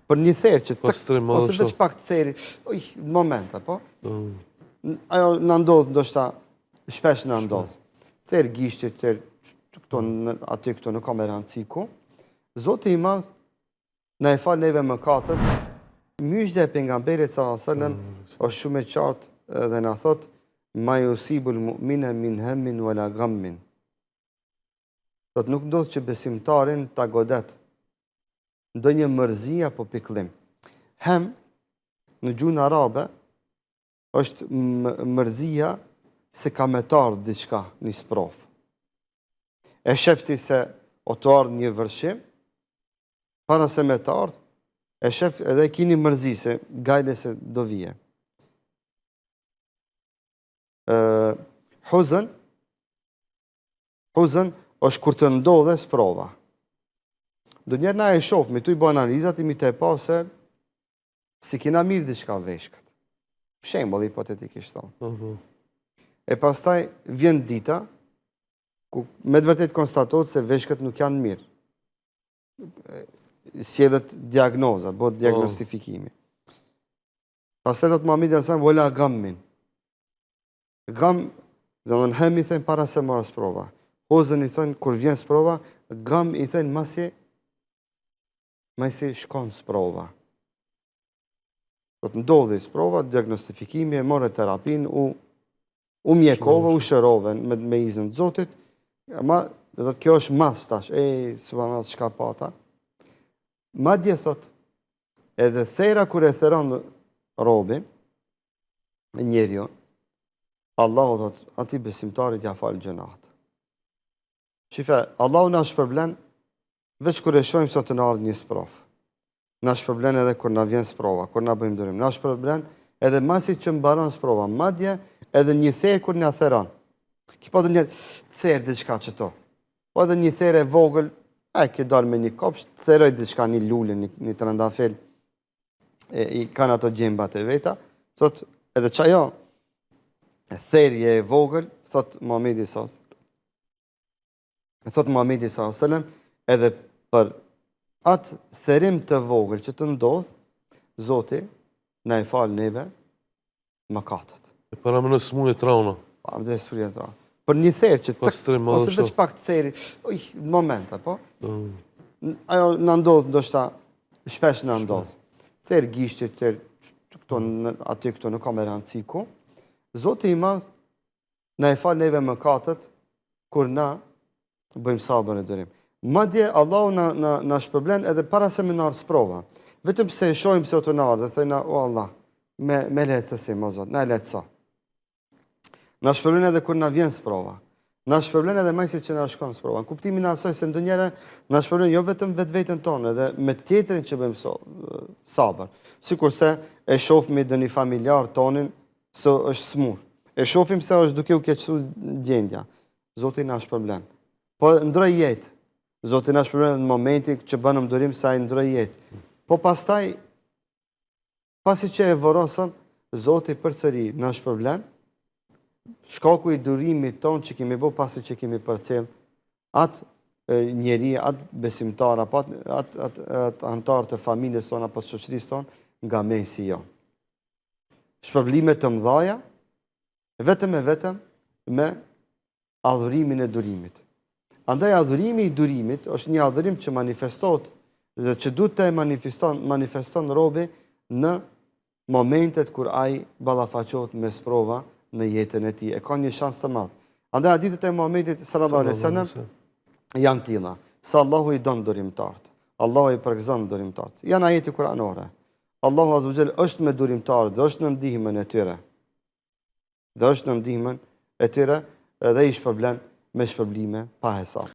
për një therë që ose veç pak të theri, në momenta, po? Ajo në ndodhë, ndoshta, shpesh në ndodhë. Therë gishtit, therë aty këto në kameran ciku. Zotë i madhë, në e falë neve më katët, myshde e pengamberit s.a.s. është shumë e qartë dhe në thotë, ma yusibul mu'mina min hemmin wala gammin. Thotë nuk ndodhë që besimtarin ta godet ndo një mërzia po piklim. Hem, në gjuhën arabe, është mërzia se ka me të ardhë diçka, një sprov. E shefti se o të ardhë një vërshim, para se me të ardhë, e shef edhe kini mërzi se gajle se do vije. Huzën është kur të ndodhe sprova. Do njerë na e shofë, mi tu i bo analizat, i mi të e pa se si kina mirë diçka veshkët. Shembol hipotetikisht thonë. E pastaj vjen dita, ku me të vërtet konstatohet se veshkët nuk janë mirë. Sjedhet diagnoza, bot diagnostifikimi. Pastaj do të Muhamedi sallallahu alaihi wasallam wala gammin. Gam, do në hem i thënë para se marrë sprova. Hozën i thënë, kur vjen sprova, gam i thënë masi shkon sprova. Do të ndodhi sprova, diagnostifikimi, e morë terapin, u mjekove, u shërove me izën të Zotit, ma do të kjo është mas tash, subhanallahu çka pata. Madje thot, edhe thera kur e theron robin, njeriu, Allahu thot, ati besimtarit ja falë gjënat. Shife, Allahu na shpërblen, veç kur e shojmë sot të në ardhë një sprov. Na shpërblen edhe kur na vjen sprova, kur na bëjmë durim. Na shpërblen edhe masit që mbaron sprova. Madje edhe një therë kur nga theron. Ki po dhe një therë diçka që to. Po edhe një therë e vogël, ki dalë me një kopsh, theroj diçka një lullin, një trëndafel, i kanë ato gjembat e veta. Thot, edhe që ajo, therje e vogël, thot Muhamedi s.a.s. Thot Muhamedi s.a.s. edhe për atë therim të vogël që të ndodhë, Zoti na e falë neve mëkatet. E para më në smunje trauna. Pa, më dhe smunje trauna. Për një therë që ose veç pak të theri, në momenta, po? Ajo në ndodhë, ndoshta, shpesh në ndodhë. Therë gishtit, aty këto në kameran ciku, Zoti i madhë na e falë neve mëkatet, kur na bëjmë sabër e dërim. Madje, Allahu na shpërblen edhe para se me nërë sprova. Vetëm se e shojmë se o të nërë, dhe thëjna, o Allah, me letësim, o Zot, na e letësa. Na shpërblen edhe kur na vjen sprova. Na shpërblen edhe majsi që na shkon sprova. Në kuptimin asoj se ndë njëre, na shpërblen jo vetëm vetë vetën tonë, edhe me tjetërin që bëjmë sabër. Sikur se e shofëmi dhe një familjar tonin, se është smur. E shofim se është duke u keqësu gjendja. Zoti na shpërblen. Po ndroj jetë. Zoti na shpërblen në momentin që bënëm durim sa i ndroj jetë. Po pastaj, pasi që e vorosëm, Zoti përsëri na shpërblen, shkaku i durimit tonë që kemi bo pasi që kemi përcel, atë njeri, atë besimtar, atë antar të familjes tonë, apo të shoqërisë tonë, nga mesi jo. Shpërblimet të mdhaja, vetëm me adhurimin e durimit. Andaj adhurimi i durimit është një adhurim që manifestot dhe që du të manifeston robi në momentet kur ai ballafaqohet me sprova në jetën e tij. E ka një shans të madh. Andaj hadithet e Muhamedit sallallahu alaihi wasallam janë tilla. Se Allahu i don durimtarët. Allahu i përgëzon durimtarët. Janë ajete kuranore. Allahu azza wa jall është me durimtarët dhe është në ndihmën e tyre. Dhe i shpërblen me shpërblime pa hesab.